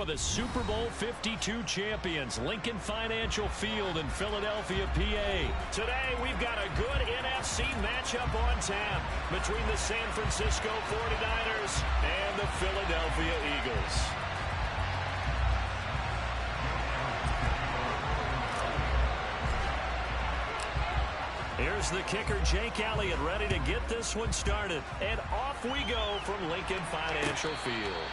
of the Super Bowl 52 champions, Lincoln Financial Field in Philadelphia, PA. Today, we've got a good NFC matchup on tap between the San Francisco 49ers and the Philadelphia Eagles. Here's the kicker, Jake Elliott, ready to get this one started. And off we go from Lincoln Financial Field.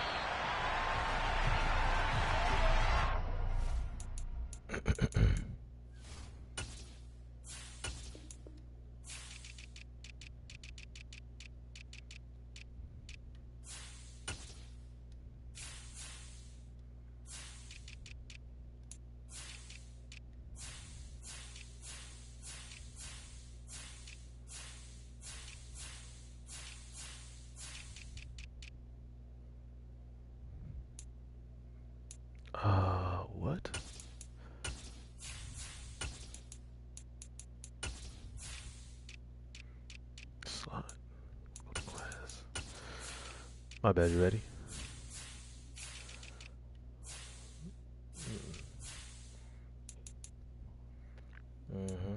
What? Slot. Class. My bad, you ready? Mm-hmm.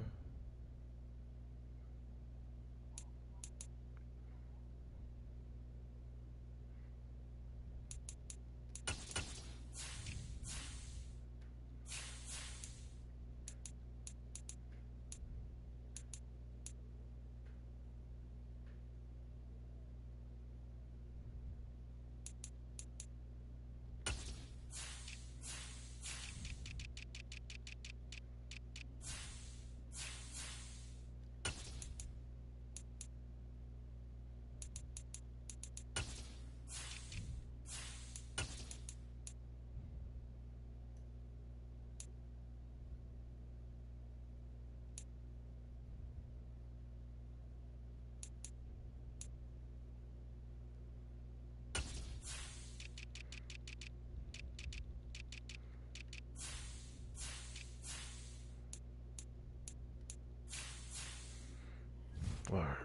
All right.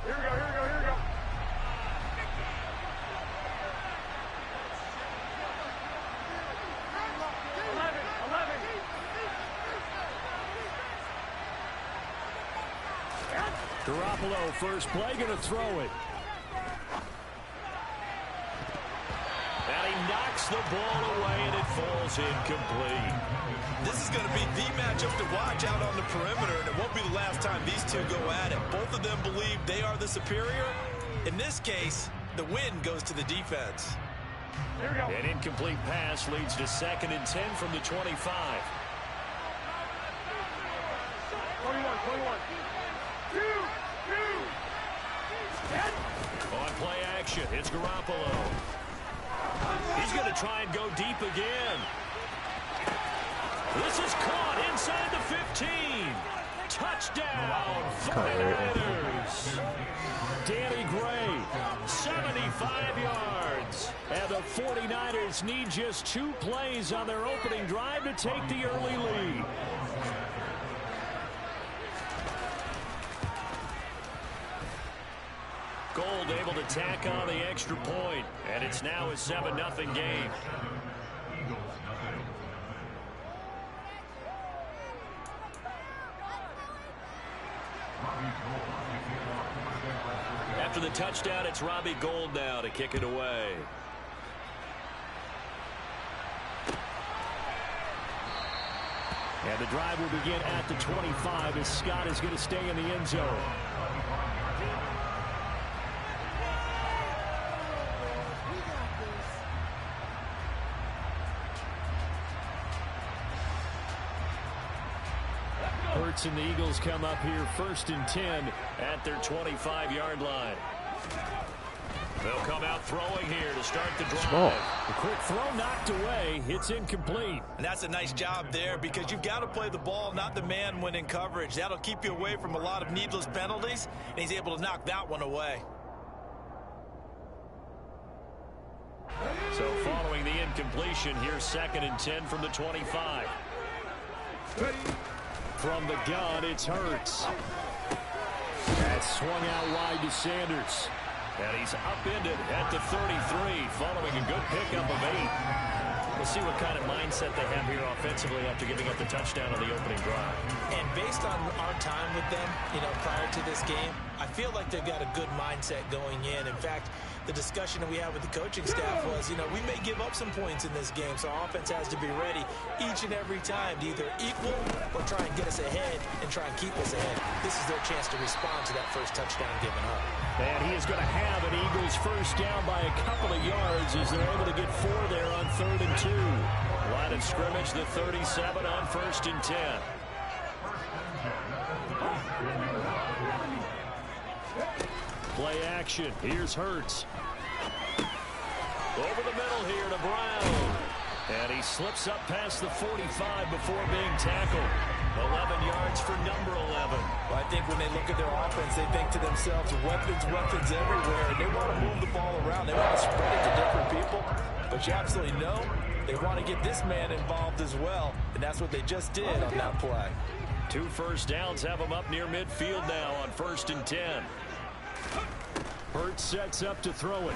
Here we go. 11. Garoppolo, first play, going to throw it. And he knocks the ball away, and it falls incomplete. This is going to be the matchup to watch out on the perimeter, and it won't be the last time these two go at it. Both of them believe they are the superior. In this case, the win goes to the defense. Here we go. An incomplete pass leads to 2nd and 10 from the 25. 21. 2. On play action, it's Garoppolo. He's going to try and go deep again. This is caught inside the 15. Touchdown, 49ers. Danny Gray, 75 yards. And the 49ers need just 2 plays on their opening drive to take the early lead. Gold able to tack on the extra point, and it's now a 7-0 game. After the touchdown, it's Robbie Gould now to kick it away. And the drive will begin at the 25 as Scott is going to stay in the end zone. Hurts and the Eagles come up here 1st and 10 at their 25-yard line. They'll come out throwing here to start the drive. Small. The quick throw knocked away. It's incomplete. And that's a nice job there because you've got to play the ball, not the man when in coverage. That'll keep you away from a lot of needless penalties, and he's able to knock that one away. So following the completion. Here's 2nd and 10 from the 25. From the gun, it's Hurts. That's swung out wide to Sanders. And he's upended at the 33, following a good pickup of 8. We'll see what kind of mindset they have here offensively after giving up the touchdown on the opening drive. And based on our time with them, prior to this game, I feel like they've got a good mindset going in. In fact, the discussion that we had with the coaching staff was, we may give up some points in this game, so our offense has to be ready each and every time to either equal or try and get us ahead and try and keep us ahead. This is their chance to respond to that first touchdown given up. And he is going to have an Eagles first down by a couple of yards as they're able to get 4 there on 3rd and 2. Line of scrimmage, the 37 on 1st and 10. Play action. Here's Hurts. Over the middle here to Brown. And he slips up past the 45 before being tackled. 11 yards for number 11. Well, I think when they look at their offense, they think to themselves, weapons everywhere. And they want to move the ball around. They want to spread it to different people. But you absolutely know they want to get this man involved as well. And that's what they just did on that play. 2 first downs have them up near midfield now on 1st and 10. Hurts sets up to throw it.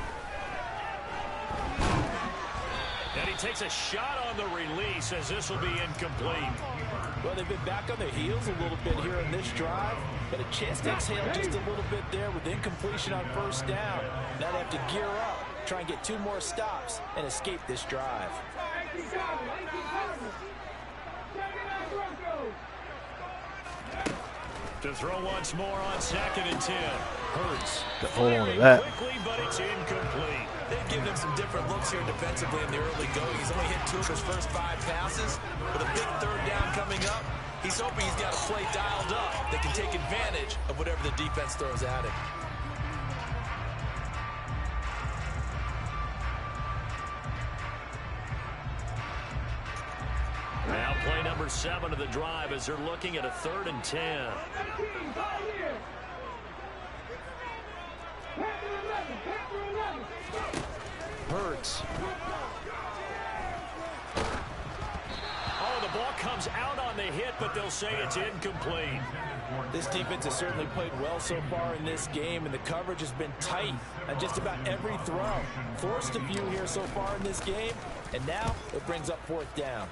And he takes a shot on the release as this will be incomplete. Well, they've been back on their heels a little bit here in this drive, but a chance to exhale just a little bit there with incompletion on 1st down. Now they have to gear up, try and get 2 more stops, and escape this drive. To throw once more on 2nd and 10. Hurts. Hold on to that. Quickly, but it's incomplete. They've given him some different looks here defensively in the early going. He's only hit 2 of his first 5 passes. With a big 3rd down coming up, he's hoping he's got a play dialed up that can take advantage of whatever the defense throws at him. Now play number 7 of the drive as they're looking at a 3rd and 10. Hurts. Oh, the ball comes out on the hit, but they'll say it's incomplete. This defense has certainly played well so far in this game, and the coverage has been tight on just about every throw. Forced a few here so far in this game, and now it brings up 4th down.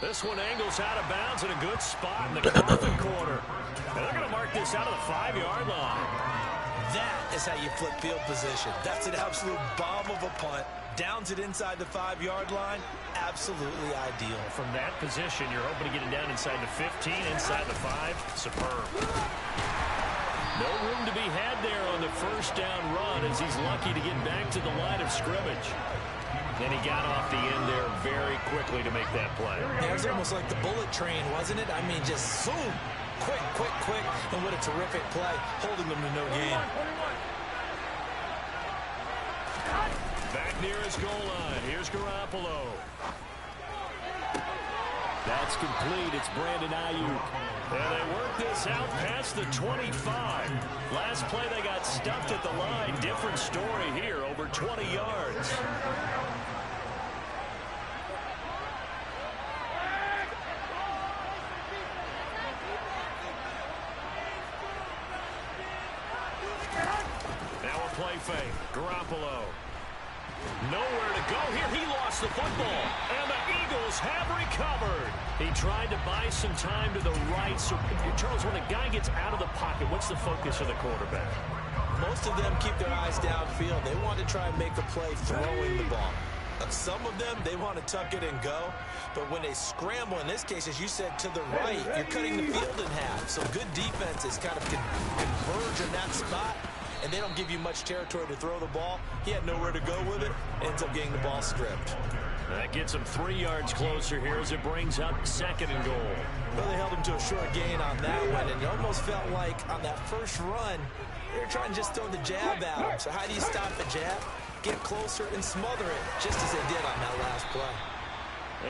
This one angles out of bounds in a good spot in the Carlton corner. And they're going to mark this out of the 5-yard line. That is how you flip field position. That's an absolute bomb of a punt. Downs it inside the 5-yard line. Absolutely ideal. From that position, you're hoping to get it down inside the 15, inside the 5. Superb. No room to be had there on the 1st down run as he's lucky to get back to the line of scrimmage. And he got off the end there very quickly to make that play. It was almost like the bullet train, wasn't it? I mean, just zoom. Quick, quick, quick. And what a terrific play, holding them to no gain. Back near his goal line. Here's Garoppolo. That's complete. It's Brandon Ayuk. And they work this out past the 25. Last play they got stuffed at the line. Different story here, over 20 yards. Now a play fake. Garoppolo. Nowhere to go here. He lost the football. And the Eagles have recovered. He tried to buy some time to the right. So, Charles, when a guy gets out of the pocket, what's the focus of the quarterback? Most of them keep their eyes downfield. They want to try and make a play throwing the ball. Some of them, they want to tuck it and go. But when they scramble, in this case, as you said, to the right, you're cutting the field in half. So good defenses kind of converge in that spot, and they don't give you much territory to throw the ball. He had nowhere to go with it, ends up getting the ball stripped. That gets him 3 yards closer here as it brings up 2nd and goal. Well, they held him to a short gain on that one, and it almost felt like on that first run, they were trying to just throw the jab at him. So how do you stop a jab? Get closer and smother it, just as they did on that last play.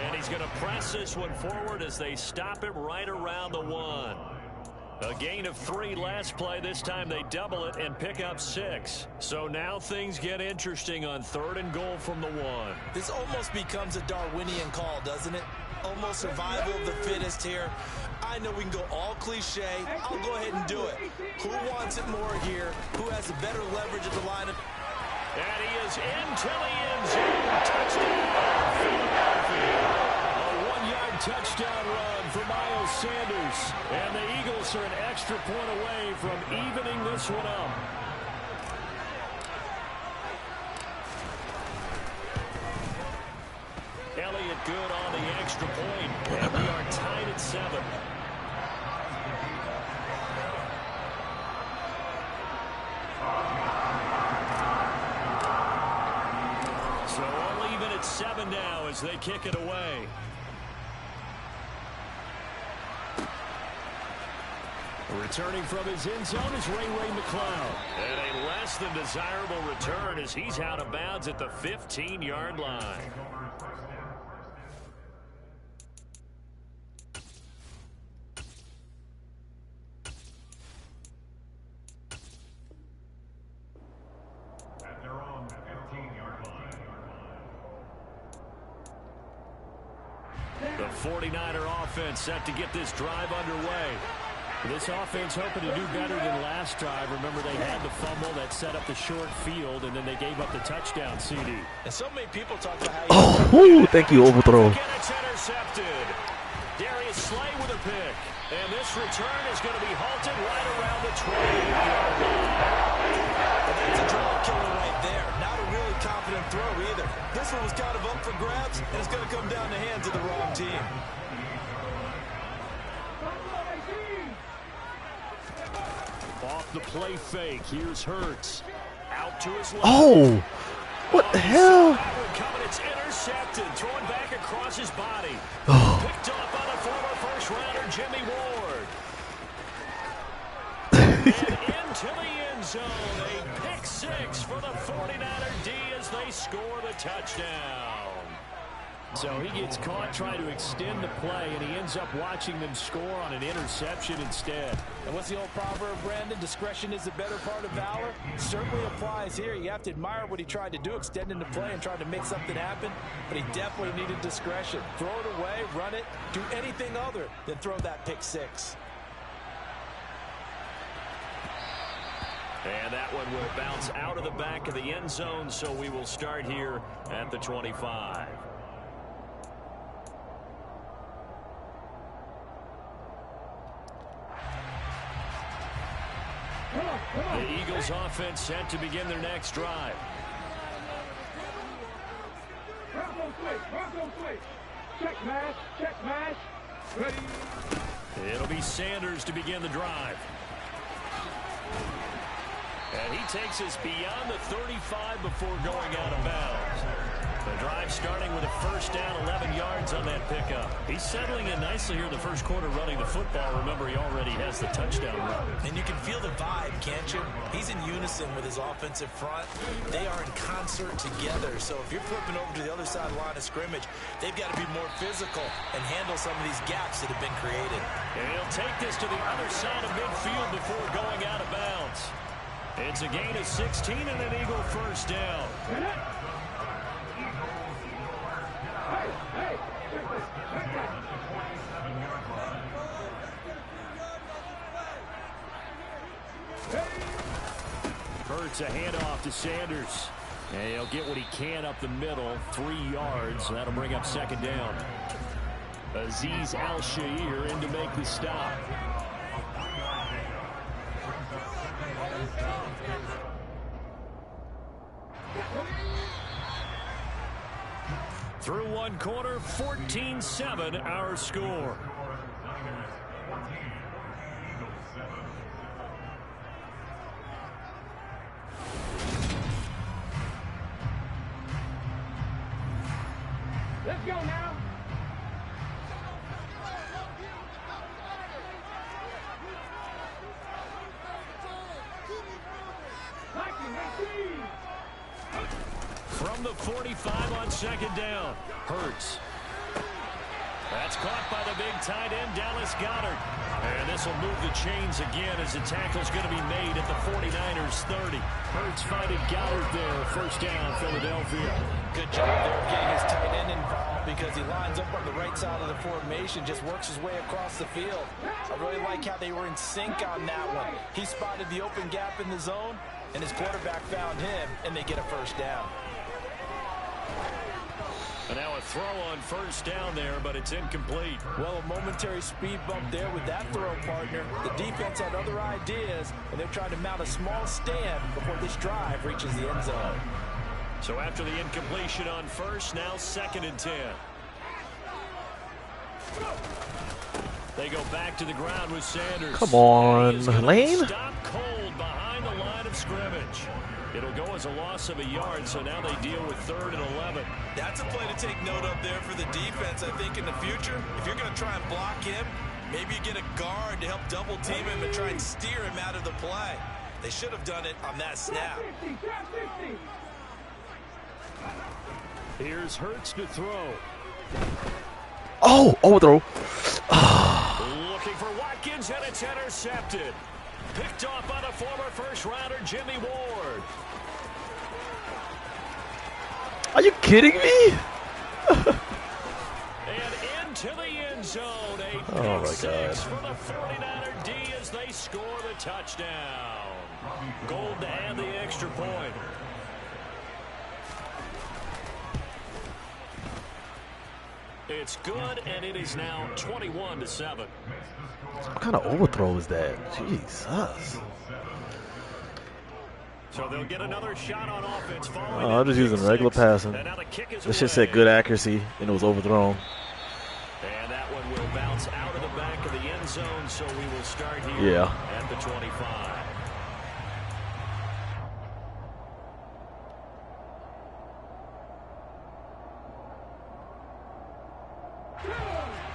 And he's going to press this one forward as they stop him right around the 1. A gain of 3 last play. This time they double it and pick up 6. So now things get interesting on 3rd and goal from the 1. This almost becomes a Darwinian call, doesn't it? Almost survival of the fittest here. I know we can go all cliche. I'll go ahead and do it. Who wants it more here? Who has a better leverage at the line of... And he is into the end zone. Touchdown, Philadelphia. A 1-yard touchdown run for Miles Sanders. And the Eagles are an extra point away from evening this one up. Elliott good on the extra point. And we are tied at 7. So only even at 7 now as they kick it away. Returning from his end zone is Ray McCloud. And a less than desirable return as he's out of bounds at the 15-yard line. The 49er offense set to get this drive underway. This offense hoping to do better than last drive. Remember, they had the fumble that set up the short field, and then they gave up the touchdown CD. And so many people talk about how... Oh, thank you, overthrow. Again, it's intercepted. Darius Slay with a pick. And this return is going to be halted right around the 20-yard line. Well, that's a draw killer right there. Not a really confident throw either. This one was kind of up for grabs, and it's going to come down the hands of the wrong team. Off the play fake. Here's Hurts. Out to his left. Oh, what the hell? Coming, it's intercepted. Thrown back across his body. Oh. Picked up by the former first-rounder Jimmy Ward. And into the end zone. A pick 6 for the 49er D as they score the touchdown. So he gets caught trying to extend the play, and he ends up watching them score on an interception instead. And what's the old proverb, Brandon? Discretion is the better part of valor. Certainly applies here. You have to admire what he tried to do, extending the play and trying to make something happen. But he definitely needed discretion. Throw it away, run it, do anything other than throw that pick 6. And that one will bounce out of the back of the end zone, so we will start here at the 25. The Eagles offense set to begin their next drive. Check mash. Ready. It'll be Sanders to begin the drive. And he takes us beyond the 35 before going out of bounds. The drive starting with a first down, 11 yards on that pickup. He's settling in nicely here in the first quarter running the football. Remember, he already has the touchdown run. And you can feel the vibe, can't you? He's in unison with his offensive front. They are in concert together. So if you're flipping over to the other side of the line of scrimmage, they've got to be more physical and handle some of these gaps that have been created. And he'll take this to the other side of midfield before going out of bounds. It's a gain of 16 and an Eagle first down. Hurts a handoff to Sanders. And he'll get what he can up the middle, 3 yards. That'll bring up second down. Azeez Al-Shaair in to make the stop. Through one quarter, 14-7 our score. Let's go now. From the 45 on second down, Hurts. That's caught by the big tight end, Dallas Goedert. And this will move the chains again as the tackle's going to be made at the 49ers 30. Hurts finding Goedert there. First down, Philadelphia. Good job there of getting his tight end involved because he lines up on the right side of the formation, just works his way across the field. I really like how they were in sync on that one. He spotted the open gap in the zone, and his quarterback found him, and they get a first down. And now a throw on first down there, but it's incomplete. Well, a momentary speed bump there with that throw, partner. The defense had other ideas, and they're trying to mount a small stand before this drive reaches the end zone. So after the incompletion on first, now 2nd and 10. They go back to the ground with Sanders. Come on, Lane. Stop cold behind the line of scrimmage. It'll go as a loss of a yard, so now they deal with 3rd and 11. That's a play to take note of there for the defense, I think, in the future. If you're going to try and block him, maybe you get a guard to help double team him and try and steer him out of the play. They should have done it on that snap. Here's Hurts to throw. Oh, overthrow. Looking for Watkins, and it's intercepted. Picked off by the former first-rounder Jimmy Ward. Are you kidding me? And into the end zone. A Oh, my pick six God. for the 49er D as they score the touchdown. Gold to add the extra point. It's good, and it is now 21-7. What kind of overthrow is that? Jesus. So they'll get another shot on offense. Oh, I'm just using regular passing. This shit said good accuracy, and it was overthrown. And that one will bounce out of the back of the end zone, so we will start here at the 25.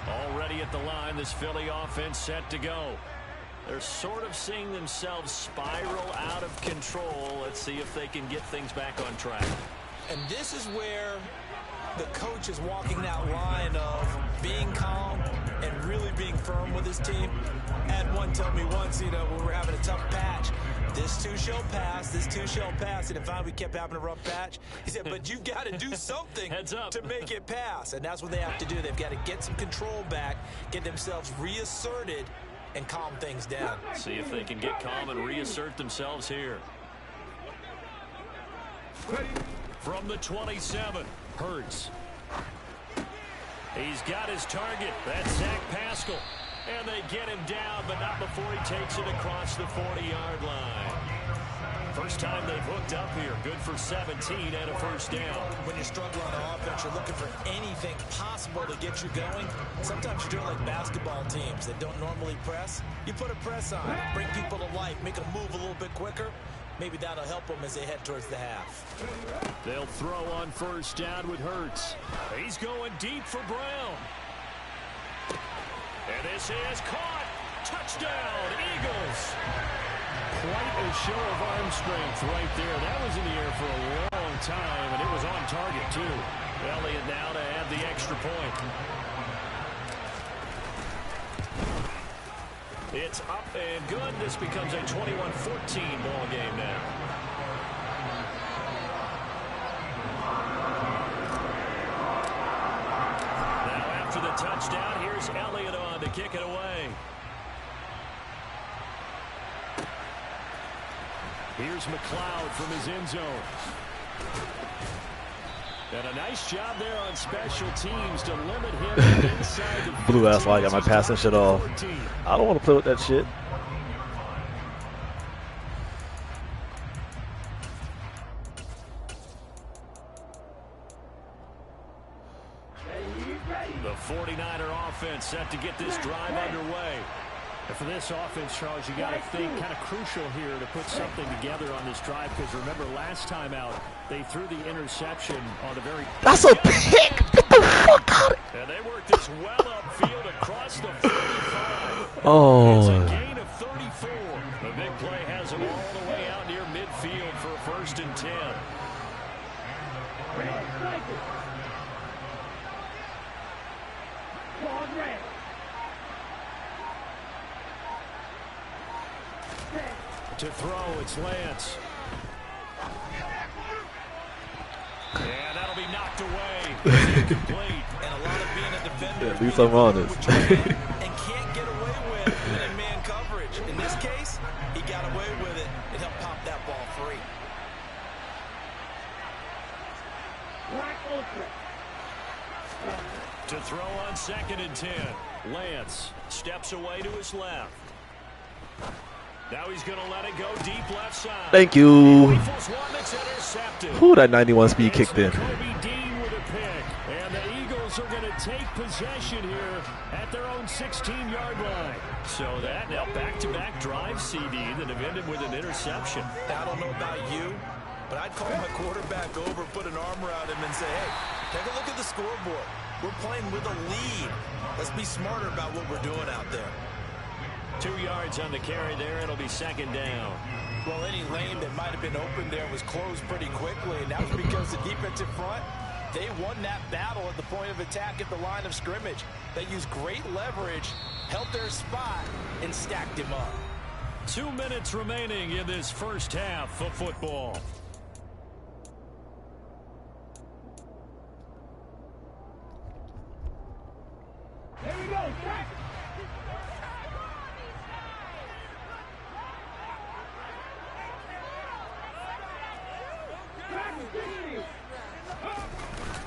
Already at the line, this Philly offense set to go. They're sort of seeing themselves spiral out of control. Let's see if they can get things back on track. And this is where the coach is walking that line of being calm and really being firm with his team. I had one tell me once, when we were having a tough patch, this too shall pass, this too shall pass. And finally we kept having a rough patch. He said, but you've got to do something to make it pass. And that's what they have to do. They've got to get some control back, get themselves reasserted, and calm things down. See if they can get calm and reassert themselves here. From the 27, Hurts. He's got his target. That's Zach Pascal. And they get him down, but not before he takes it across the 40-yard line. First time they've hooked up here. Good for 17 and a first down. When you struggle on offense, you're looking for anything possible to get you going. Sometimes you're doing like basketball teams that don't normally press. You put a press on, bring people to life, make them move a little bit quicker. Maybe that'll help them as they head towards the half. They'll throw on first down with Hurts. He's going deep for Brown. And this is caught. Touchdown, Eagles. Quite a show of arm strength right there. That was in the air for a long time, and it was on target, too. Elliott now to add the extra point. It's up and good. This becomes a 21-14 ball game now. Now after the touchdown, here's Elliott on to kick it away. Here's McLeod from his end zone. And a nice job there on special teams to limit him inside the Blue ass like I got my passing shit off. I don't want to play with that shit. The 49er offense set to get this drive underway. And for this offense, Charles, you got to think kind of crucial here to put something together on this drive, because remember last time out they threw the interception on the very. That's a pick. Get the fuck out of And they worked this well upfield across the 45. Oh. It's a gain of 34. The big play has them all the way out near midfield for a 1st and 10. To throw, it's Lance. And that'll be knocked away. It's incomplete. And a lot of being a defender. At least I'm honest. And can't get away with in man coverage. In this case, he got away with it and helped pop that ball free. To throw on 2nd and 10. Lance steps away to his left. Now he's going to let it go deep left side. Thank you. Rifles one that's intercepted. Whew, that 91 speed kicked in. Kobe Dean with a pick. And the Eagles are going to take possession here at their own 16-yard line. So that now back-to-back drive CD that have ended with an interception. I don't know about you, but I'd call my quarterback over, put an arm around him, and say, hey, take a look at the scoreboard. We're playing with a lead. Let's be smarter about what we're doing out there. 2 yards on the carry there. It'll be 2nd down. Well, any lane that might have been open there was closed pretty quickly, and that was because the defensive front, they won that battle at the point of attack at the line of scrimmage. They used great leverage, held their spot, and stacked him up. 2 minutes remaining in this first half of football. Here we go, Jack.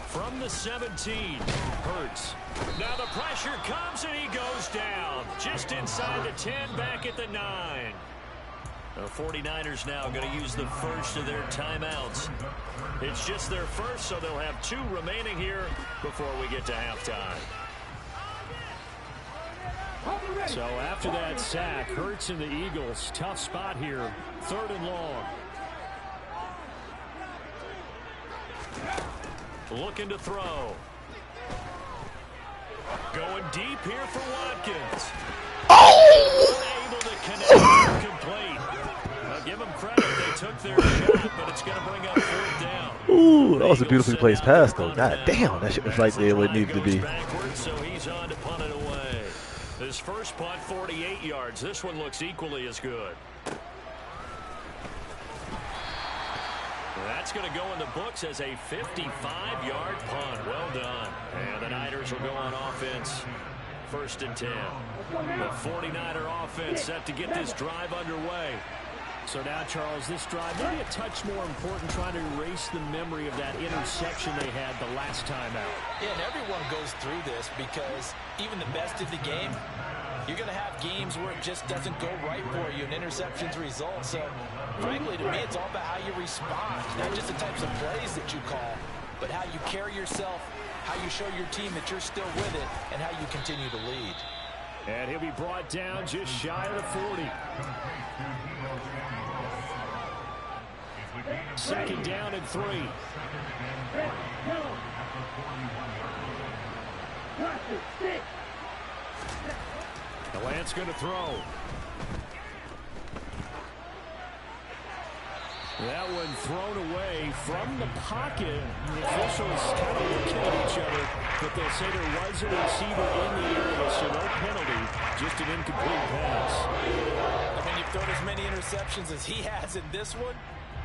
From the 17, Hurts. Now the pressure comes and he goes down. Just inside the 10, back at the 9. The 49ers now going to use the first of their timeouts. It's just their first, so they'll have 2 remaining here before we get to halftime. So after that sack, Hurts and the Eagles, tough spot here, 3rd and long. Looking to throw. Going deep here for Watkins. Unable to connect. Complete. I'll give them credit. They took their shot, but it's going to bring up 4th down. Ooh, that was a beautifully placed pass, though. God damn, that shit was right there where it needed to be. Backwards, so he's on to punt it away. His first punt, 48 yards. This one looks equally as good. That's going to go in the books as a 55-yard punt. Well done. And the Niners will go on offense. 1st and 10. The 49er offense set to get this drive underway. So now, Charles, this drive maybe a touch more important, trying to erase the memory of that interception they had the last time out. Yeah, and everyone goes through this because even the best of the game, you're going to have games where it just doesn't go right for you and interceptions result. So, frankly, to me, it's all about how you respond. Not just the types of plays that you call, but how you carry yourself, how you show your team that you're still with it, and how you continue to lead. And he'll be brought down just shy of the 40. 2nd down and 3. The Lance going to throw. That one thrown away from the pocket. The officials kind of looking at each other, but they'll say there was a receiver in the area, so no penalty, just an incomplete pass. I mean, you've thrown as many interceptions as he has in this one,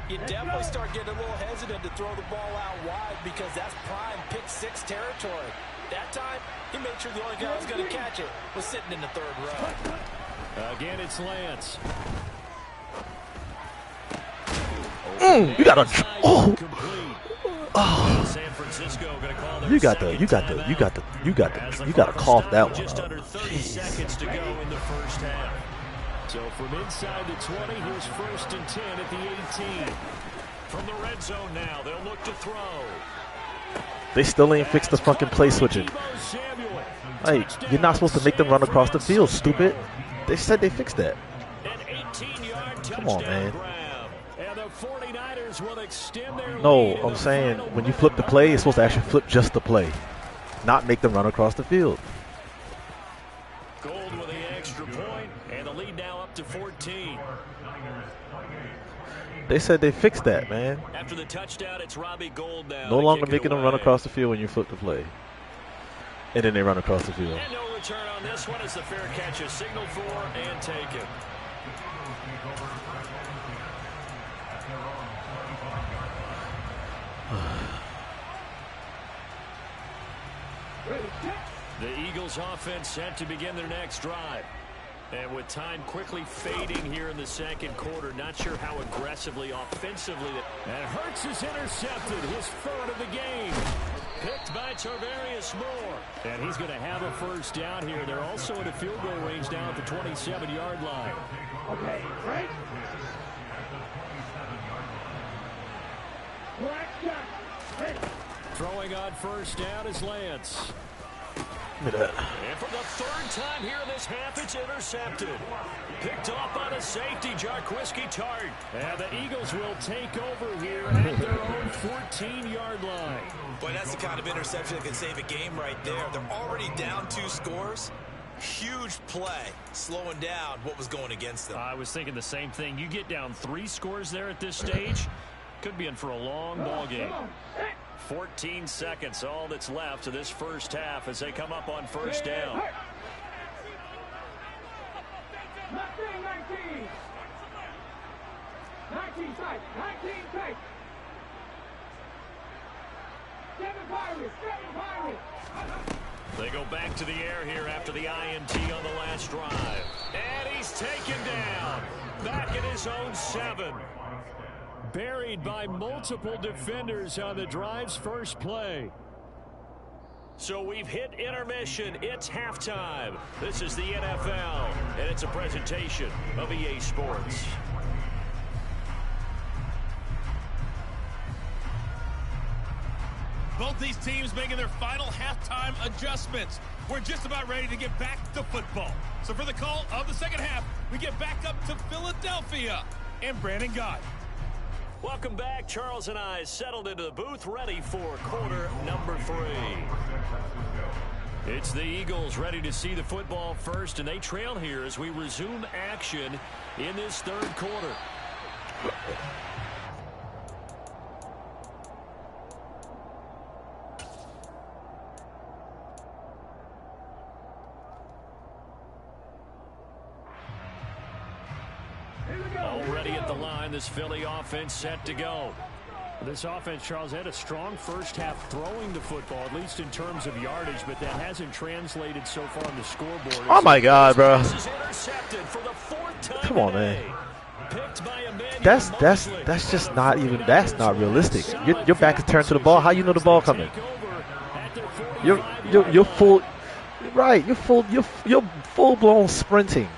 you definitely start getting a little hesitant to throw the ball out wide because that's prime pick 6 territory. That time, he made sure the only guy who was going to catch it was sitting in the 3rd row. Again, it's Lance. You got a San Francisco going to call their you got to cough that one just up. under 30 seconds to go in the first half. So from inside the 20, here's 1st and 10 at the 18. From the red zone now, they'll look to throw. They still ain't fixed the fucking play switching. Hey, you're not supposed to make them run across the field, stupid. They said they fixed that. An 18-yard Come on, man. grab. And the 49ers will extend their No, lead in I'm the saying final when you flip the play, it's supposed to actually flip just the play, not make them run across the field. Gold with the extra point, and the lead now up to 14. They said they fixed that, man. After the touchdown, it's Robbie Gould now. No to longer kick it making them run away. across the field when you flip the play. And then they run across the field. And no return on this one as the fair catch is signaled for and taken. The Eagles offense set to begin their next drive. And with time quickly fading here in the second quarter, not sure how aggressively, offensively. And Hurts is intercepted, his third of the game. Picked by Tarvarius Moore. And he's going to have a first down here. They're also in a field goal range down at the 27-yard line. Okay, right? Throwing on first down is Lance. And for the third time here in this half, it's intercepted. Picked off by the safety, Jarquiski Tartt. And the Eagles will take over here at their own 14-yard line. Boy, that's the kind of interception that can save a game right there. They're already down 2 scores. Huge play, slowing down what was going against them. I was thinking the same thing. You get down 3 scores there at this stage, could be in for a long ball game. 14 seconds, all that's left of this first half as they come up on first down. 19 tight. 19 tight. 7 Pirates. 7 Pirates. They go back to the air here after the INT on the last drive. And he's taken down. Back at his own 7. Buried by multiple defenders on the drive's first play. So we've hit intermission. It's halftime. This is the NFL, and it's a presentation of EA Sports. Both these teams making their final halftime adjustments. We're just about ready to get back to football. So for the call of the second half, we get back up to Philadelphia and Brandon Gott. Welcome back. Charles and I settled into the booth, ready for quarter number 3. It's the Eagles ready to see the football first, and they trail here as we resume action in this third quarter. Already at the line, this Philly offense set to go. This offense, Charles, had a strong first half throwing the football, at least in terms of yardage, but that hasn't translated so far on the scoreboard. Oh my God, bro! This is intercepted for the 4th time Come on, today. man. Picked by Emmanuel That's Mosley. just not even. That's not realistic. Your back is turned to the ball. How you know the ball coming? You're full. Right. You're full blown sprinting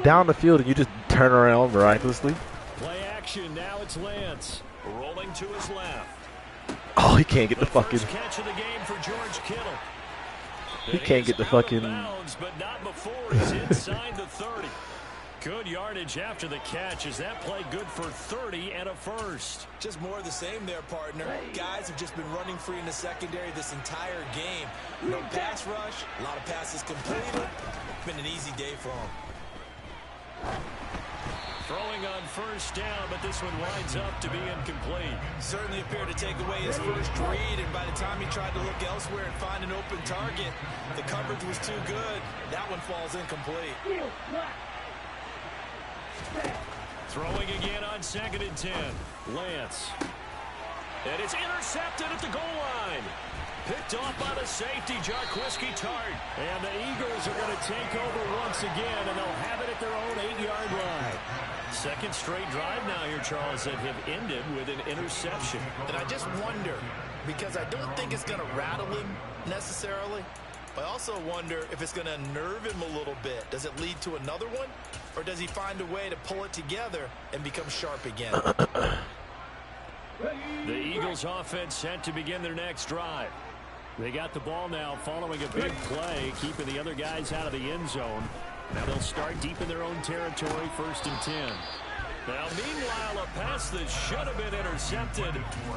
down the field, and you just turn around miraculously. Play action. Now it's Lance. Rolling to his left. Oh, he can't get the fucking. First catch of the game for George Kittle. He can't get the fucking. Bounds, but not before he's inside the 30. Good yardage after the catch. Is that play good for 30 and a first? Just more of the same there, partner. Guys have just been running free in the secondary this entire game. No pass rush, a lot of passes completed. Been an easy day for them. Throwing on first down, but this one winds up to be incomplete. Certainly appeared to take away his first read, and by the time he tried to look elsewhere and find an open target, the coverage was too good. That one falls incomplete. Throwing again on 2nd and 10. Lance. And it's intercepted at the goal line. Picked off by the safety, Jarquiski Tartt. And the Eagles are going to take over once again, and they'll have it at their own 8-yard line. Second straight drive now here, Charles, that have ended with an interception. And I just wonder, because I don't think it's going to rattle him necessarily, but I also wonder if it's going to unnerve him a little bit. Does it lead to another one, or does he find a way to pull it together and become sharp again? The Eagles offense set to begin their next drive. They got the ball now following a big play, keeping the other guys out of the end zone. Now they'll start deep in their own territory, 1st and 10. Now, meanwhile, a pass that should have been intercepted,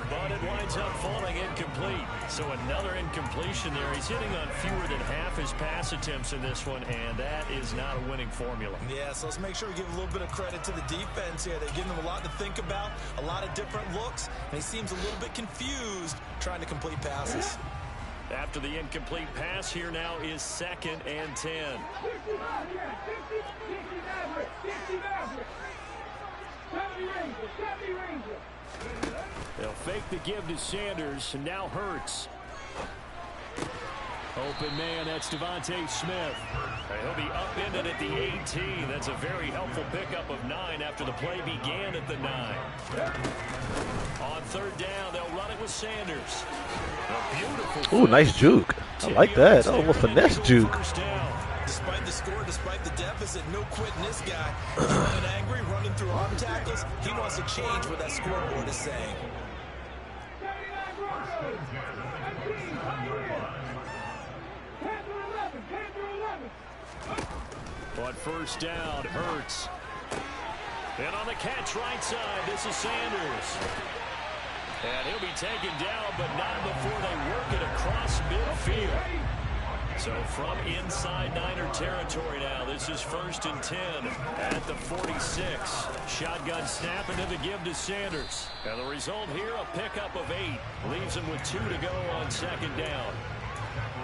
but it winds up falling incomplete. So another incompletion there. He's hitting on fewer than half his pass attempts in this one, and that is not a winning formula. Yeah, so let's make sure we give a little bit of credit to the defense here. They're giving him a lot to think about, a lot of different looks, and he seems a little bit confused trying to complete passes. After the incomplete pass, here now is 2nd and 10. They'll fake the give to Sanders, and now Hurts. Open man, that's Devontae Smith. He'll be upended at the 18. That's a very helpful pickup of 9 after the play began at the 9. On third down, they'll run it with Sanders. A beautiful. Ooh, nice juke. I like that. Oh, a finesse juke. Despite the score, despite the deficit, no quitting this guy. He's running angry, running through arm tackles. He wants to change what that scoreboard is saying. On first down, Hurts. And on the catch right side, this is Sanders. And he'll be taken down, but not before they work it across midfield. So from inside Niner territory now, this is 1st and 10 at the 46. Shotgun snap into the give to Sanders. And the result here, a pickup of 8. Leaves him with 2 to go on second down.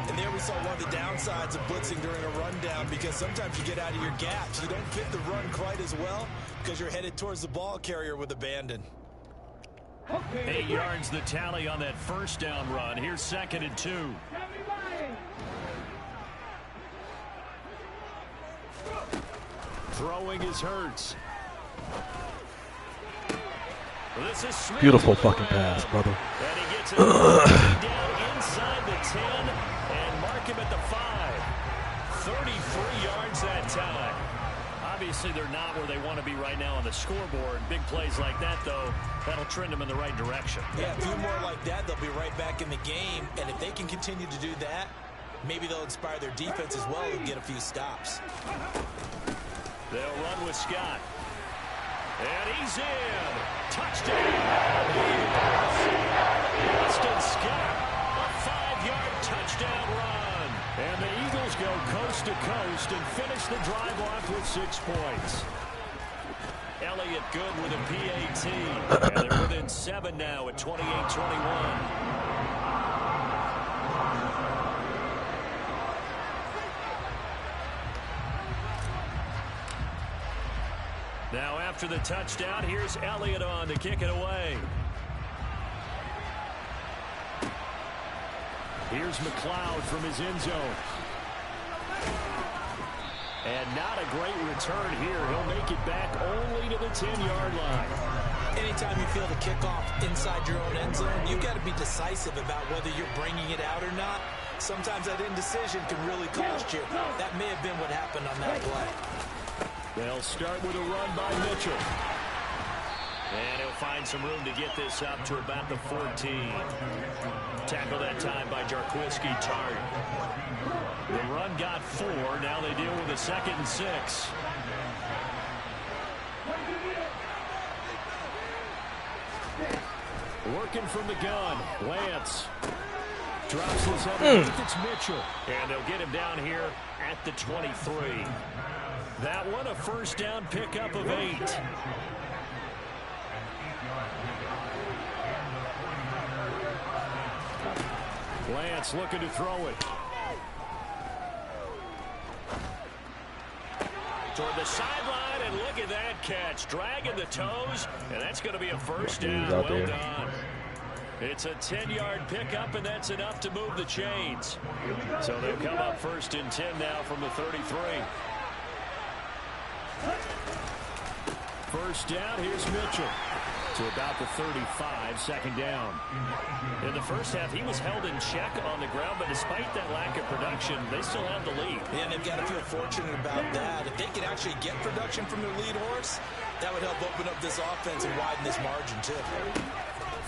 And there we saw one of the downsides of blitzing during a rundown, because sometimes you get out of your gaps. You don't fit the run quite as well because you're headed towards the ball carrier with abandon. 8 yards the tally on that first down run. Here's 2nd and 2. Throwing is Hurts. This is Smith. Beautiful fucking pass, brother. And he gets it down inside the 10 and mark him at the 5. 33 yards that time. Obviously, they're not where they want to be right now on the scoreboard. Big plays like that, though, that'll trend them in the right direction. Yeah, a few more like that, they'll be right back in the game. And if they can continue to do that, maybe they'll inspire their defense as well and get a few stops. They'll run with Scott. And he's in. Touchdown. Boston Scott. A 5-yard touchdown run. And the Eagles go coast to coast and finish the drive off with 6 points. Elliott good with a PAT. And they're within 7 now at 28-21. Now after the touchdown, here's Elliott on to kick it away. Here's McLeod from his end zone. And not a great return here. He'll make it back only to the 10-yard line. Anytime you feel the kickoff inside your own end zone, you've got to be decisive about whether you're bringing it out or not. Sometimes that indecision can really cost you. That may have been what happened on that play. They'll start with a run by Mitchell. And he'll find some room to get this up to about the 14. Tackle that time by Jarquiski Tartt. The run got 4. Now they deal with a 2nd and 6. Working from the gun. Lance drops his head underneath. It's Mitchell. And they'll get him down here at the 23. That one, a first down pickup of 8. Lance looking to throw it. Toward the sideline, and look at that catch. Dragging the toes, and that's going to be a first down. Well done. It's a 10-yard pickup, and that's enough to move the chains. So they'll come up 1st and 10 now from the 33. First down, here's Mitchell. To about the 35, 2nd down. In the first half, he was held in check on the ground, but despite that lack of production, they still have the lead. Yeah, and they've got to feel fortunate about that. If they can actually get production from their lead horse, that would help open up this offense and widen this margin, too.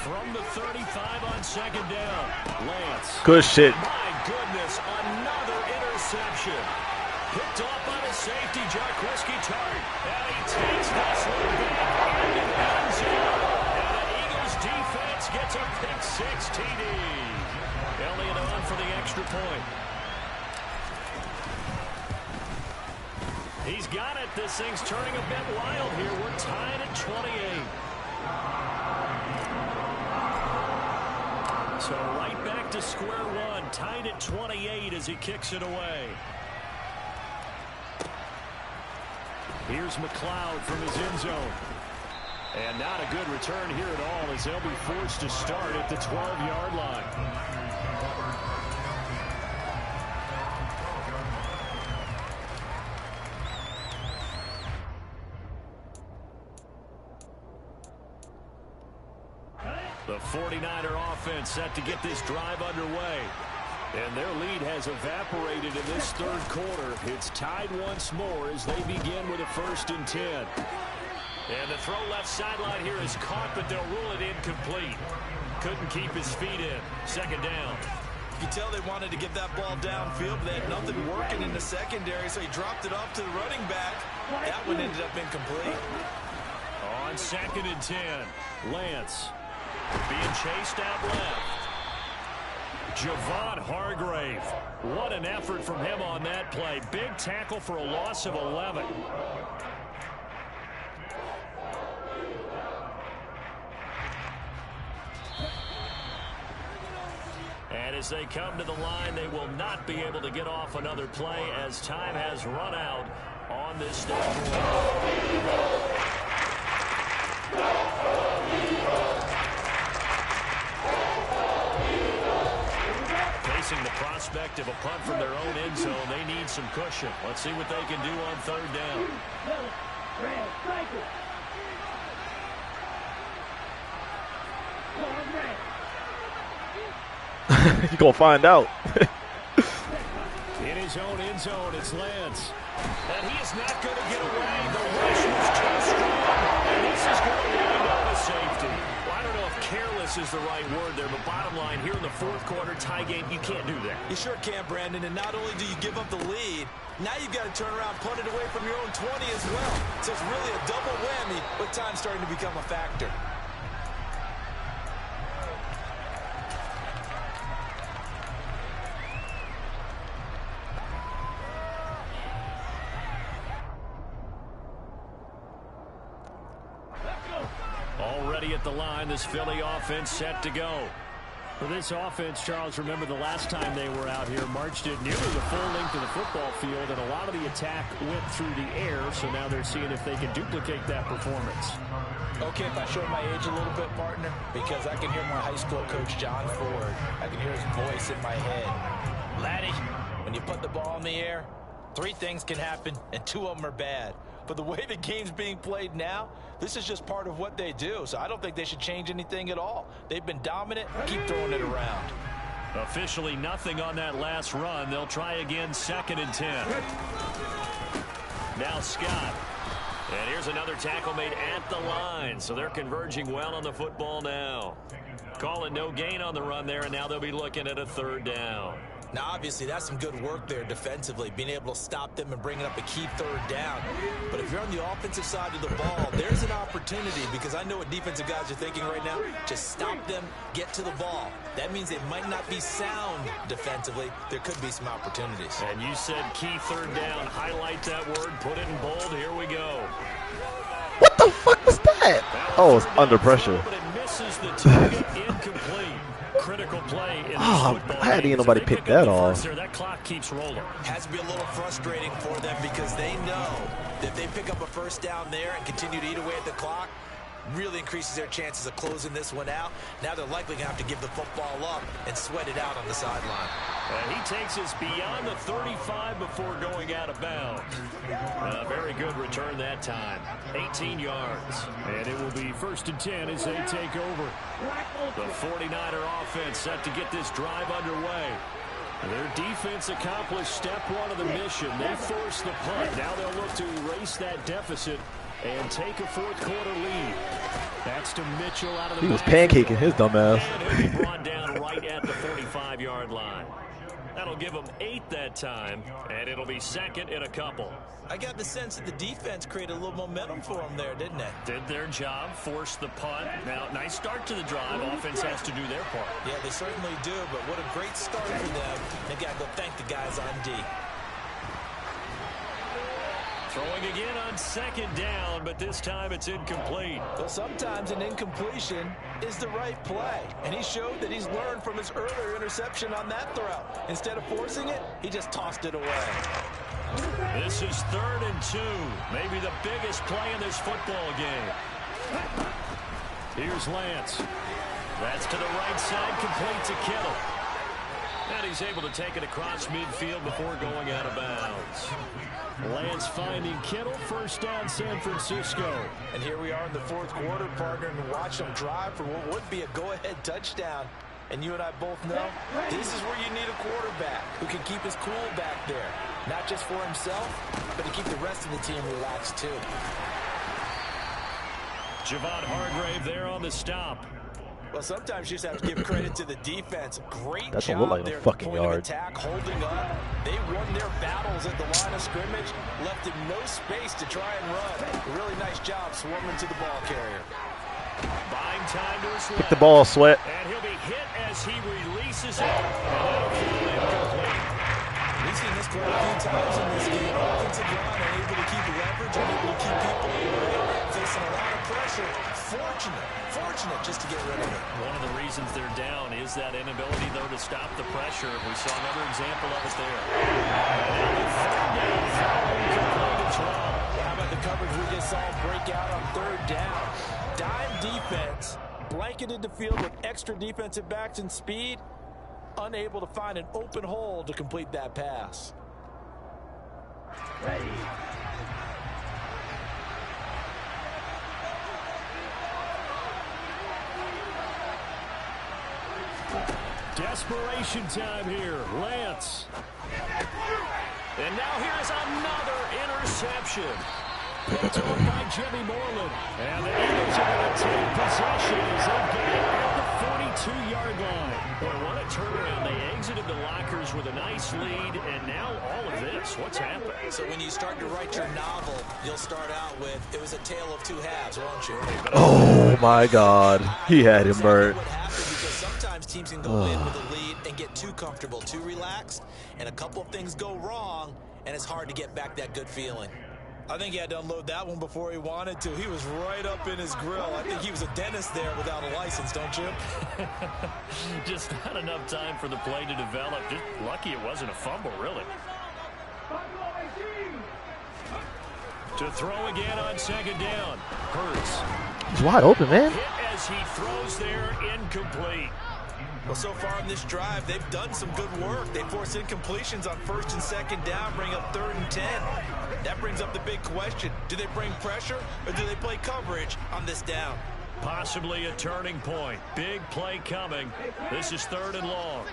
From the 35 on 2nd down, Lance. Good shit. My goodness, another interception. Picked off by the safety, Jarquiski Tartt. And he takes this one back into the end zone. And the Eagles defense gets a pick-6 TD. Elliott on for the extra point. He's got it. This thing's turning a bit wild here. We're tied at 28. So right back to square one. Tied at 28 as he kicks it away. Here's McLeod from his end zone. And not a good return here at all as they'll be forced to start at the 12-yard line. The 49er offense set to get this drive underway. And their lead has evaporated in this third quarter. It's tied once more as they begin with a 1st and 10. And the throw left sideline here is caught, but they'll rule it incomplete. Couldn't keep his feet in. 2nd down. You can tell they wanted to get that ball downfield, but they had nothing working in the secondary, so he dropped it off to the running back. That one ended up incomplete. On 2nd and 10, Lance being chased out left. Javon Hargrave. What an effort from him on that play. Big tackle for a loss of 11. And as they come to the line, they will not be able to get off another play as time has run out on this third quarter. Facing the prospect of a punt from their own end zone, they need some cushion. Let's see what they can do on 3rd down. You're going to find out. In his own end zone, it's Lance. And he is not going to get away. The rush was too strong. And this is going to wind up a safety. Well, I don't know if careless is the right word there, but bottom line, here in the 4th quarter, tie game, you can't do that. You sure can, Brandon. And not only do you give up the lead, now you've got to turn around, punt it away from your own 20 as well. So it's really a double whammy with time starting to become a factor. Already at the line, this Philly offense set to go. For this offense, Charles, remember the last time they were out here, marched it nearly the full length of the football field, and a lot of the attack went through the air, so now they're seeing if they can duplicate that performance. Okay, if I show my age a little bit, partner, because I can hear my high school coach, John Ford. I can hear his voice in my head. Laddie, when you put the ball in the air, 3 things can happen, and 2 of them are bad. But the way the game's being played now, this is just part of what they do. So I don't think they should change anything at all. They've been dominant. Keep throwing it around. Officially nothing on that last run. They'll try again, 2nd and 10. Now Scott. And here's another tackle made at the line. So they're converging well on the football now. Calling no gain on the run there, and now they'll be looking at a 3rd down. Now, obviously, that's some good work there defensively, being able to stop them and bringing up a key 3rd down. But if you're on the offensive side of the ball, there's an opportunity, because I know what defensive guys are thinking right now. Just stop them, get to the ball. That means they might not be sound defensively. There could be some opportunities. And you said key 3rd down. Highlight that word. Put it in bold. Here we go. What the fuck was that? Oh, it's under pressure. But it misses the target. Incomplete. Critical play in how didn't nobody pick that off? That clock keeps rolling. Has to be a little frustrating for them because they know that if they pick up a 1st down there and continue to eat away at the clock, really increases their chances of closing this one out. Now they're likely going to have to give the football up and sweat it out on the sideline. And he takes us beyond the 35 before going out of bounds. Very good return that time. 18 yards. And it will be 1st and 10 as they take over. The 49er offense set to get this drive underway. Their defense accomplished step 1 of the mission. They forced the punt. Now they'll look to erase that deficit and take a 4th quarter lead. That's to Mitchell out of the He was pancaking his dumb ass. And he'll be brought down right at the 45-yard line. That'll give them 8 that time, and it'll be 2nd in a couple. I got the sense that the defense created a little momentum for them there, didn't it? Did their job, forced the punt. Now, nice start to the drive. Offense has to do their part. Yeah, they certainly do, but what a great start for them. They got to go thank the guys on D. Throwing again on 2nd down, but this time it's incomplete. Well, sometimes an incompletion is the right play, and he showed that he's learned from his earlier interception on that throw. Instead of forcing it, he just tossed it away. This is 3rd and 2, maybe the biggest play in this football game. Here's Lance. That's to the right side, complete to Kittle. And he's able to take it across midfield before going out of bounds. Lance finding Kittle, first down San Francisco. And here we are in the fourth quarter, partner, and watch them drive for what would be a go-ahead touchdown. And you and I both know this is where you need a quarterback who can keep his cool back there. Not just for himself, but to keep the rest of the team relaxed too. Javon Hargrave there on the stop. Well, sometimes you just have to give credit to the defense. Great That job don't look like there a fucking at the point yard. of attack, holding up. They won their battles at the line of scrimmage, left him no space to try and run. Really nice job swarming to the ball carrier. Buying time to his Pick left. the ball, Sweat. And he'll be hit as he releases it. And that'll fall incomplete. We've seen this quite a few times in this game. Offensive line unable to keep leverage, unable to keep people away, facing a lot of pressure. Fortunate just to get rid of it. One of the reasons they're down is that inability, though, to stop the pressure. We saw another example of it there. How about the coverage we just saw break out on third down? Dime defense, blanketed the field with extra defensive backs and speed, unable to find an open hole to complete that pass. Ready. Desperation time here. Lance. And now here's another interception. Picked up by Jimmy Moreland. And the Eagles are going to take possession as they get it at the 42-yard line. Boy, what a turnaround. They exited the lockers with a nice lead, and now all of this. What's happened? So when you start to write your novel, you'll start out with, it was a tale of two halves, won't you? Oh, my God. He had him burnt. What happened, because sometimes teams can go in with a lead and get too comfortable, too relaxed, and a couple of things go wrong, and it's hard to get back that good feeling. I think he had to unload that one before he wanted to. He was right up in his grill. I think he was a dentist there without a license, don't you? Just not enough time for the play to develop. Just lucky it wasn't a fumble, really. To throw again on second down. Hurts. He's wide open, man. Hit as he throws there, incomplete. Well, so far in this drive, they've done some good work. They force incompletions on first and second down, bring up 3rd and 10. That brings up the big question. Do they bring pressure or do they play coverage on this down? Possibly a turning point. Big play coming. This is 3rd and long.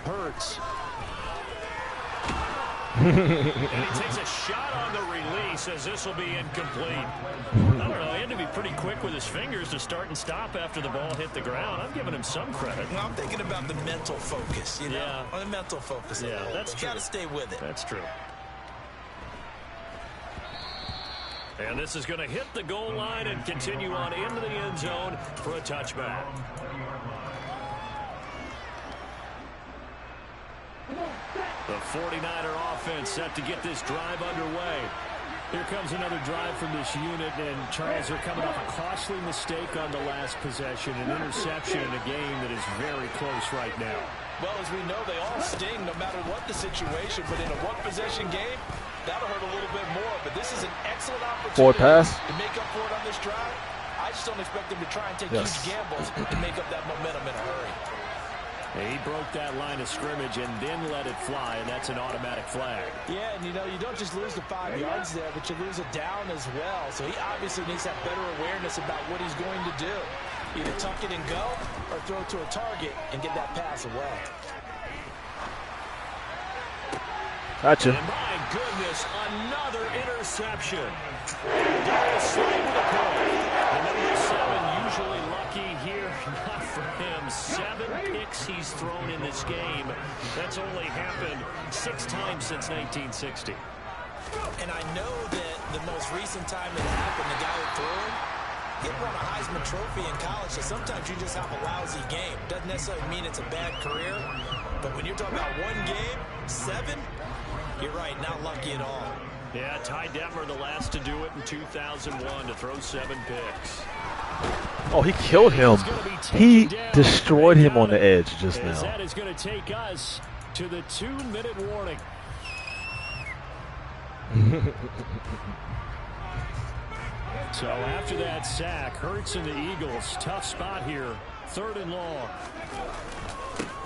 Hurts. And he takes a shot on the release as this will be incomplete. I don't know, he had to be pretty quick with his fingers to start and stop after the ball hit the ground. I'm giving him some credit. Well, I'm thinking about the mental focus, you know? Yeah. On the mental focus. Yeah, that's true. You got to stay with it. That's true. And this is going to hit the goal line and continue on into the end zone for a touchback. The 49er offense set to get this drive underway. Here comes another drive from this unit, and Charles, they're coming off a costly mistake on the last possession, an interception in a game that is very close right now. Well, as we know, they all sting no matter what the situation, but in a one-possession game, that'll hurt a little bit more. But this is an excellent opportunity Forward pass. to make up for it on this drive. I just don't expect them to try and take huge gambles to make up that momentum in a hurry. He broke that line of scrimmage and then let it fly, and that's an automatic flag. Yeah, and you know, you don't just lose the 5 yards there, but you lose a down as well. So he obviously needs to have better awareness about what he's going to do. Either tuck it and go, or throw it to a target and get that pass away. Gotcha. And my goodness, another interception. Darius Slay with a pull. The number 7 usually lucky here. Not for him. 7 picks he's thrown in this game. That's only happened 6 times since 1960. And I know that the most recent time it happened, the guy who threw him, he won a Heisman Trophy in college, so sometimes you just have a lousy game. Doesn't necessarily mean it's a bad career, but when you're talking about one game, 7, you're right, not lucky at all. Yeah, Ty Detmer, the last to do it in 2001, to throw 7 picks. Oh, he killed him. He destroyed him on the edge just now. That is going to take us to the 2-minute warning. So after that sack, Hurts and the Eagles, tough spot here. 3rd and long.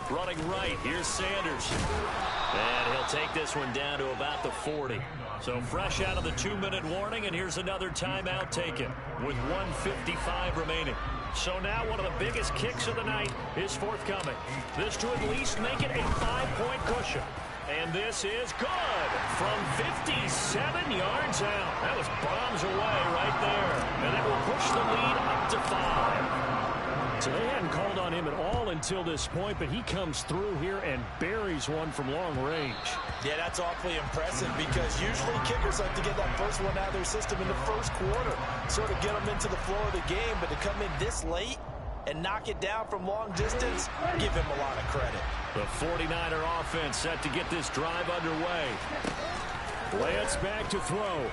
Running right, here's Sanders. And he'll take this one down to about the 40. So fresh out of the 2-minute warning, and here's another timeout taken with 1:55 remaining. So now one of the biggest kicks of the night is forthcoming. This to at least make it a 5-point cushion. And this is good from 57 yards out. That was bombs away right there. And it will push the lead up to 5. So they hadn't called on him at all until this point, but he comes through here and buries one from long range. Yeah, that's awfully impressive because usually kickers like to get that first one out of their system in the first quarter, sort of get them into the flow of the game, but to come in this late and knock it down from long distance, give him a lot of credit. The 49er offense set to get this drive underway. Lance back to throw.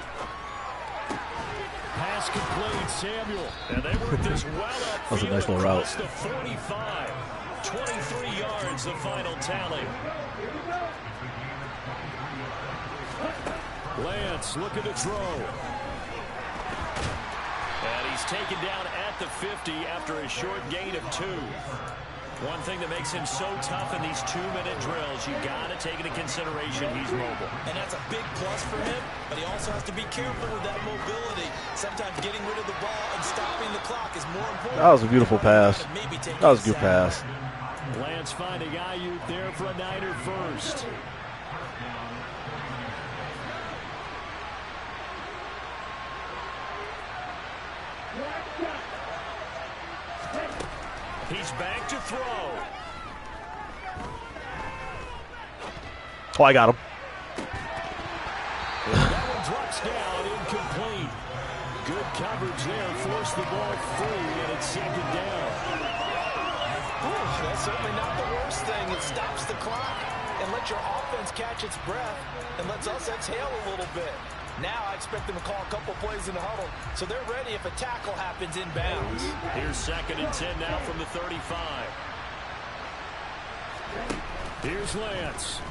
Pass complete, Samuel. And they work this well up. That was a nice little route. The 45. 23 yards, the final tally. Lance looking to throw. And he's taken down at the 50 after a short gain of 2. One thing that makes him so tough in these 2-minute drills, you got to take into consideration he's mobile. And that's a big plus for him, but he also has to be careful with that mobility. Sometimes getting rid of the ball and stopping the clock is more important. That was a beautiful pass. That was a good pass. Lance finding Ayuk there for a Niner first. He's back to throw. Oh, I got him. That one drops down, incomplete. Good coverage there, forced the ball free, and it's 2nd down. That's certainly not the worst thing. It stops the clock and lets your offense catch its breath and lets us exhale a little bit. Now I expect them to call a couple plays in the huddle, so they're ready if a tackle happens inbounds. Here's 2nd and 10 now from the 35. Here's Lance.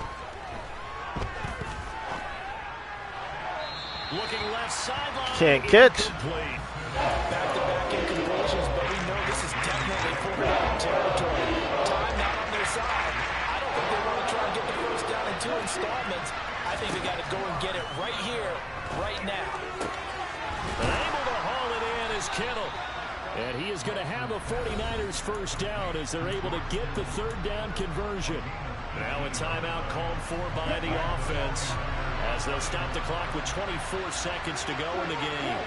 Looking left sideline. Can't catch. Back-to-back incompletions, but we know this is definitely 4-down territory. Time not on their side. I don't think they want to try and get the first down in 2 installments. I think they got to go and get it right here, right now. And able to haul it in is Kittle. And he is going to have a 49ers first down as they're able to get the 3rd down conversion. Now a timeout called for by the offense as they'll stop the clock with 24 seconds to go in the game.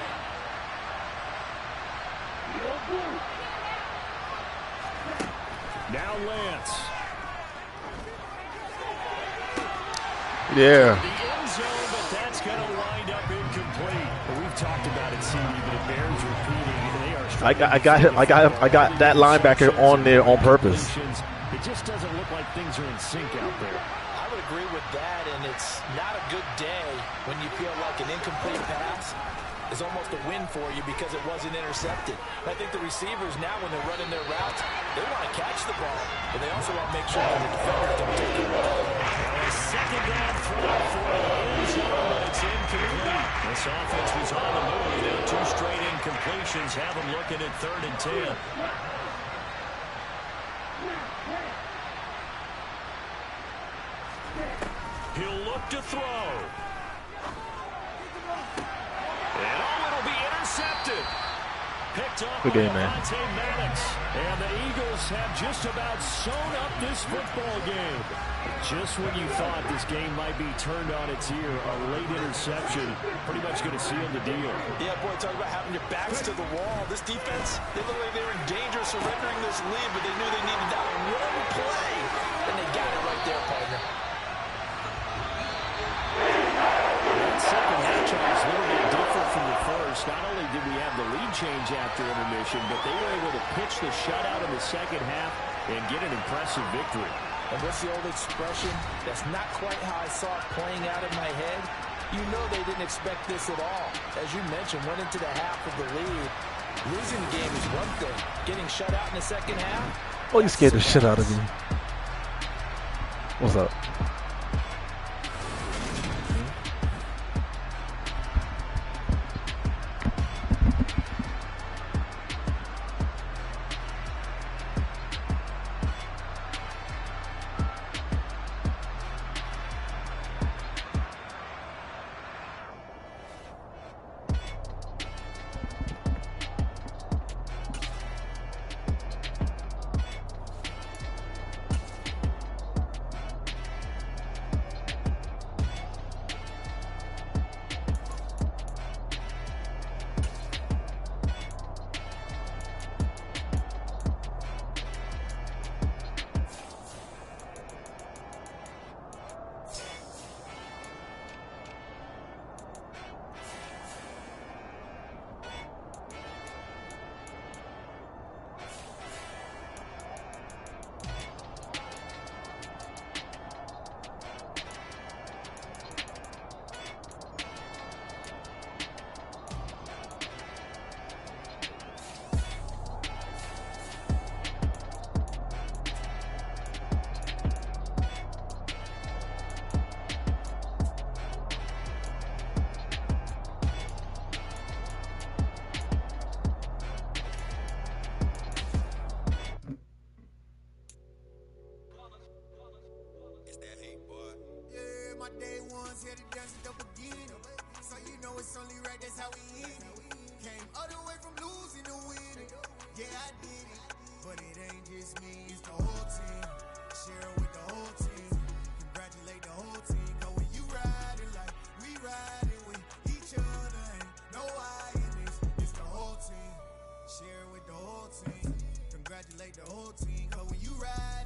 Now Lance. Yeah. The end zone, but that's going to wind up incomplete. Well, we've talked about it, CD, but it bears repeating. They are I got that linebacker on there on purpose. It just doesn't look like things are in sync out there. I would agree with that, and it's not a good day when you feel like an incomplete pass is almost a win for you because it wasn't intercepted. I think the receivers now, when they're running their routes, they want to catch the ball, but they also want to make sure that the defenders don't take it away. A 2nd down throw for the end zone, but it's incomplete. This offense was on the move. Now 2 straight incompletions have them looking at 3rd and 10. He'll look to throw. And it'll be intercepted. Picked up Good game, man. And the Eagles have just about sewn up this football game. Just when you thought this game might be turned on its ear, a late interception pretty much going to seal the deal. Yeah, boy, talk about having your backs to the wall. This defense, they look like they were in danger of surrendering this lead, but they knew they needed that one play, and they got it right there, partner. That second half was a little bit different from the first. Not only did we have the lead change after intermission, but they were able to pitch the shutout in the second half and get an impressive victory. And what's the old expression? That's not quite how I saw it playing out in my head. You know they didn't expect this at all. As you mentioned, went into the half of the lead Losing the game is one thing. Getting shut out in the second half? Oh, you scared the shit out of me. What's up? My day ones here to dance it up again. So you know it's only right, that's how we end it. Came all the way from losing to winning. Yeah, I did it. But it ain't just me, it's the whole team. Share it with the whole team. Congratulate the whole team. Cause when you riding like we riding with each other, ain't no I in this. It's the whole team. Share it with the whole team. Congratulate the whole team. Cause when you ride